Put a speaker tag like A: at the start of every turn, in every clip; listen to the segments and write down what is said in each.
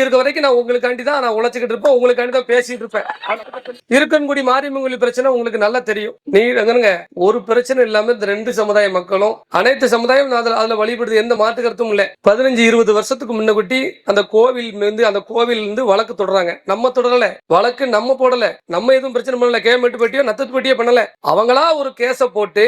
A: இருக்க வரைக்கும் நான் உங்களுக்காண்டி தான் நான் உழைச்சிக்கிட்டு இருப்பேன், உங்களுக்காண்டி தான் பேசிட்டு இருப்பேன். இருக்கன்குடி மாரியம்மன் கோயில் பிரச்சனை உங்களுக்கு நல்லா தெரியும். நீங்க ஒரு பிரச்சனை இல்லாம இந்த 2 சமுதாய மக்களும் அனைத்து சமுதாயம் அதுல வழிபடுது, எந்த மாற்று கருத்தும் இல்ல. 15-20 வருஷத்துக்கு முன்னகுட்டி அந்த கோவில் இருந்து வழக்கு தொடராங்க. நம்ம தொடரல, வழக்கு நம்ம போடல, நம்ம எதுவும் பிரச்சனை பண்ணல, கேமெட்டு பட்டியோ நத்தத்து பட்டியோ பண்ணல. அவங்களா ஒரு கேஸ போட்டு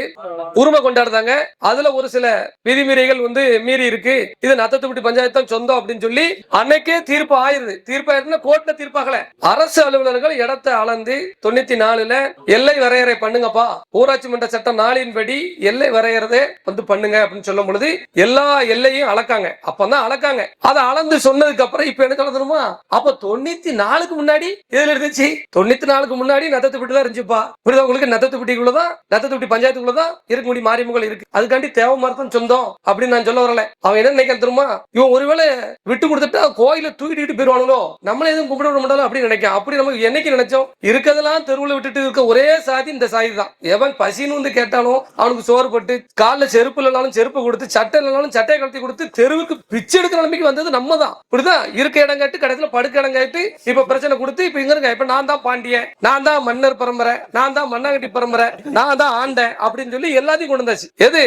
A: உரிமை கொண்டாடுறாங்க. அதுல ஒரு சில விதிமீறிகள் மீறி இருக்கு, இது நத்தத்துப்பட்டி பஞ்சாயத்து தான் சொந்தம் அப்படின்னு சொல்லி அன்னைக்கே தீர்ப்பு ஆயிருது. தீர்ப்பாயிருந்தா கோர்ட்ல தீர்ப்பாகல. அரசு அலுவலர்கள் இடத்தை அளந்து 94ல எல்லை வரையறை பண்ணுங்கப்பா, ஊராட்சி மன்ற சட்டம் 4 படி எல்லை வரையறதை பண்ணுங்க அப்படின்னு சொல்லும் பொழுது எல்லா எல்லையும் அளக்காங்க. அப்பதான் அளக்காங்க. அதை அளந்து சொன்னதுக்கு அப்புறம் இப்ப எனக்கு தெரியுமா, அப்ப 94க்கு முன்னாடி எதுல இருந்துச்சு? 94க்கு முன்னாடி நத்தத்துப்பட்டி தான் இருந்துச்சுப்பா. புரியுதா உங்களுக்கு? நத்தத்துப்பட்டிக்குள்ளதான், நத்தத்துப்பட்டி பஞ்சாயத்துக்குள்ளதான் இருக்கக்கூடிய மாரியம்மன் இருக்கு. அதுக்காண்டி தேவை மரத்தம் சொந்தம் அப்படின்னு நான் சொல்ல வரல. அவன் என்ன நினைக்க தெரியுமா, இவன் ஒருவேளை விட்டு கொடுத்துட்டா கோயில தூக்கிட்டு போயிருவானுங்களோ, நம்மள எதுவும் கும்பிட விட மாட்டாலும் அப்படின்னு நினைக்க. அப்படி நமக்கு என்னைக்கு நினைச்சோம்? இருக்கதெல்லாம் தெருவில் விட்டுட்டு இருக்க ஒரே சாதி இந்த சாதி தான். எவன் பசின்னு கேட்டாலும் அவனுக்கு சோறு போட்டு, காலில் செருப்பு இல்லைனாலும் செருப்பு கொடுத்து, சட்டை இல்லைனாலும் சட்டையை கழட்டி கொடுத்து தெருவுக்கு பிச்சை எடுக்கிற நிலைமைக்கு வந்தது நம்ம தான். இப்படிதான் இருக்க இடம் கேட்டு கடைசியில படுக்க இடம் கேட்டு இப்ப பிரச்சனை கொடுத்து இப்ப இங்க இருக்க. இப்ப நான் தான் பாண்டியன், நான் தான் மன்னர் பரம்பரை, நான் தான் மண்ணாங்கட்டி பரம்பரை, நான் தான் ஆண்டேன் அப்படின்னு சொல்லி எல்லாத்தையும் கொண்டு வந்தாச்சு. எது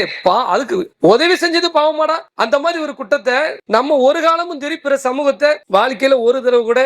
A: அதுக்கு உதவி செஞ்சது பாவமாடா? அந்த மாதிரி ஒரு குற்றத்தை நம்ம ஒரு காலமும் சரி பிற சமூகத்தை வாழ்க்கையில ஒரு தடவை கூட